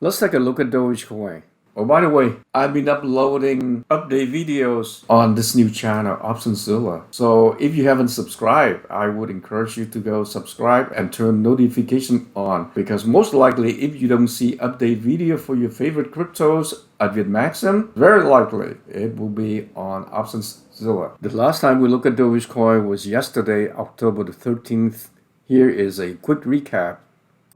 Let's take a look at Dogecoin. Oh, by the way, I've been uploading update videos on this new channel, Optionzilla. So if you haven't subscribed, I would encourage you to go subscribe and turn notification on, because most likely if you don't see update video for your favorite cryptos at Vietmaxim, very likely it will be on Optionzilla. The last time we looked at Dogecoin was yesterday, October the 13th. Here is a quick recap.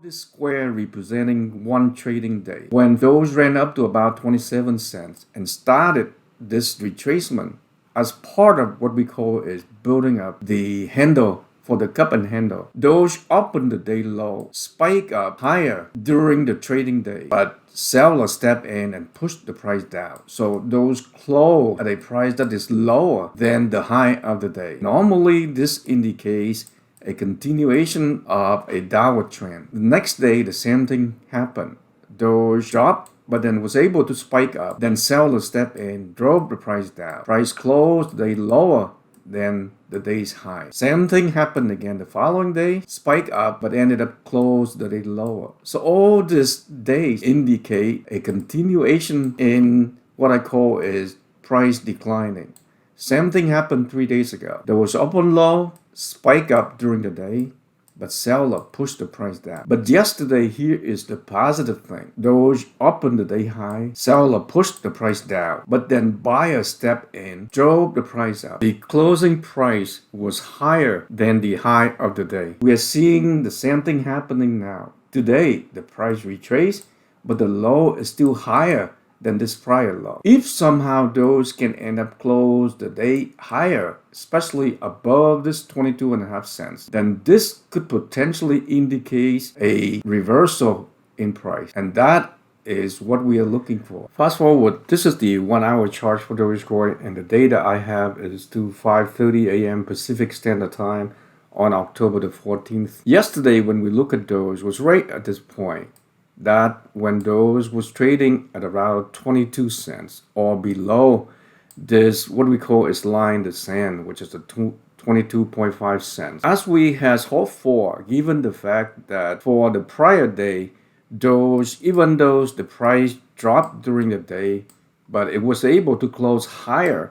This square representing one trading day, when those ran up to about 27 cents and started this retracement as part of what we call is building up the handle for the cup and handle. Those opened the day low, spike up higher during the trading day, but seller stepped in and pushed the price down. So those close at a price that is lower than the high of the day. Normally this indicates a continuation of a downward trend. The next day, the same thing happened. Doge dropped, but then was able to spike up. Then seller stepped in, drove the price down. Price closed the day lower than the day's high. Same thing happened again the following day, spike up, but ended up closed the day lower. So all these days indicate a continuation in what I call is price declining. Same thing happened 3 days ago. There was open low, spike up during the day, but seller pushed the price down. But yesterday, here is the positive thing. Doge opened the day high, seller pushed the price down, but then buyer stepped in, drove the price up. The closing price was higher than the high of the day. We are seeing the same thing happening now. Today, the price retraced, but the low is still higher than this prior low. If somehow those can end up close the day higher, especially above this 22.5 cents, then this could potentially indicate a reversal in price. And that is what we are looking for. Fast forward, this is the 1 hour chart for Dogecoin, and the data I have is to 5:30 a.m. Pacific Standard Time on October the 14th. Yesterday, when we look at Doge, was right at this point. That when Doge was trading at around 22 cents or below this, what we call is line in the sand, which is the 22.5 cents. As we has hoped for, given the fact that for the prior day, Doge, even though the price dropped during the day, but it was able to close higher,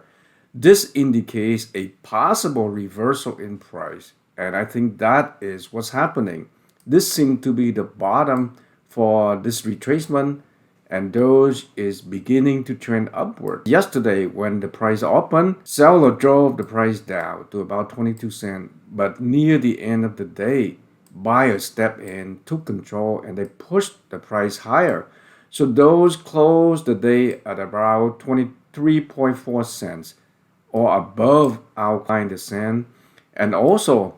this indicates a possible reversal in price. And I think that is what's happening. This seems to be the bottom for this retracement, and Doge is beginning to trend upward. Yesterday, when the price opened, seller drove the price down to about 22 cents, but near the end of the day, buyers stepped in, took control, and they pushed the price higher. So Doge closed the day at about 23.4 cents or above our line in the sand, and also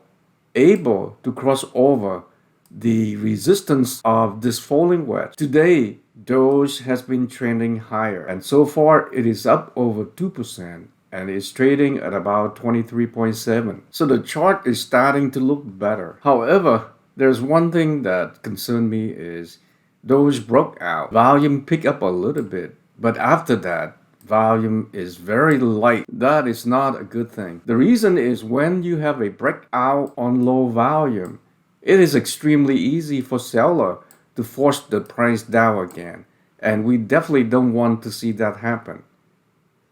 able to cross over the resistance of this falling wedge. Today, Doge has been trending higher, and so far it is up over 2% and is trading at about 23.7. So the chart is starting to look better. However, there's one thing that concerned me is Doge broke out. Volume picked up a little bit, but after that, volume is very light. That is not a good thing. The reason is when you have a breakout on low volume, it is extremely easy for seller to force the price down again, and we definitely don't want to see that happen.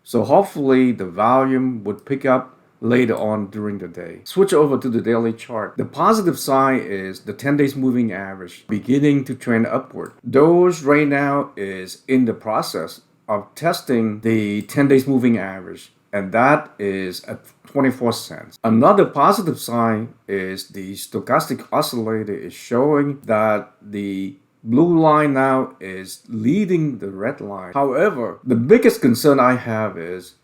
So hopefully the volume would pick up later on during the day. Switch over to the daily chart. The positive sign is the 10 days moving average beginning to trend upward. Doge right now is in the process of testing the 10 days moving average, and that is at 24 cents. Another positive sign is the stochastic oscillator is showing that the blue line now is leading the red line. However, the biggest concern I have is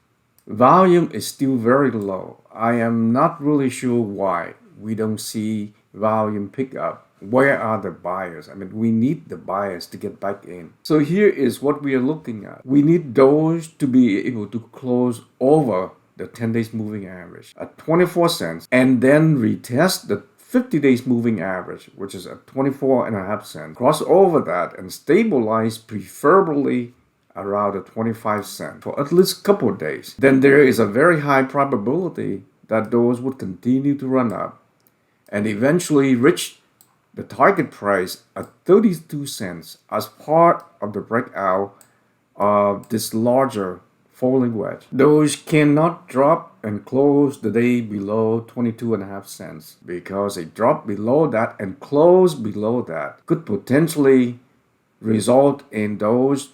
volume is still very low. I am not really sure why we don't see volume pick up. Where are the buyers? I mean, we need the buyers to get back in. So here is what we are looking at. We need Doge to be able to close over the 10 days moving average at 24 cents and then retest the 50 days moving average, which is at 24.5 cents. Cross over that and stabilize preferably around the 25 cents for at least a couple of days. Then there is a very high probability that those would continue to run up and eventually reach the target price at 32 cents as part of the breakout of this larger falling wedge. Doge cannot drop and close the day below 22.5 cents because a drop below that and close below that could potentially result in Doge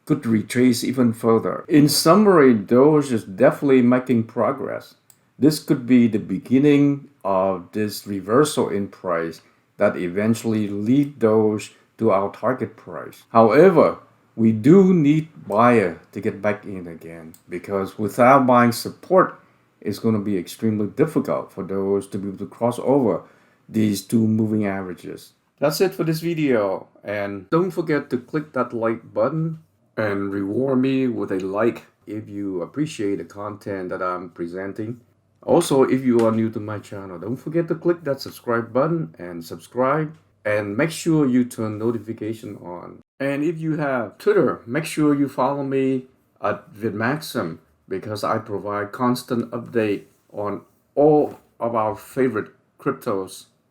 could retrace even further. In summary, Doge is definitely making progress. This could be the beginning of this reversal in price that eventually lead Doge to our target price. However, we do need buyer to get back in again because without buying support, it's going to be extremely difficult for those to be able to cross over these two moving averages. That's it for this video, and don't forget to click that like button and reward me with a like if you appreciate the content that I'm presenting. Also, if you are new to my channel, don't forget to click that subscribe button and subscribe, and make sure you turn notification on. And if you have Twitter, make sure you follow me at Vietmaxim because I provide constant update on all of our favorite cryptos.